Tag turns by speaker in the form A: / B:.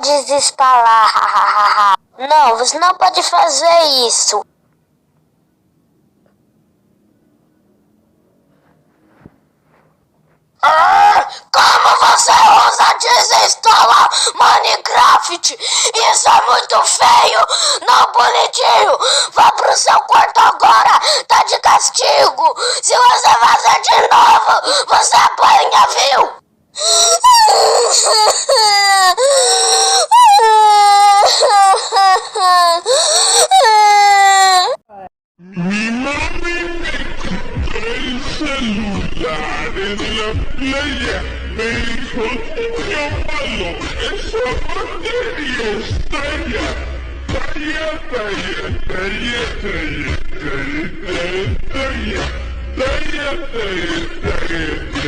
A: desespalar. Não, você não pode fazer isso. Como você usa desinstalar Minecraft? Isso é muito feio, não bonitinho. Vá pro seu quarto agora, tá de castigo. Se você fazer de novo, você apanha, viu?
B: Mi mami me quitó el celular en la playa. Me dijo, niño malo, esa batería estalla. Talla, talla, talla, talla, talla, talla, talla, talla, talla, talla, talla.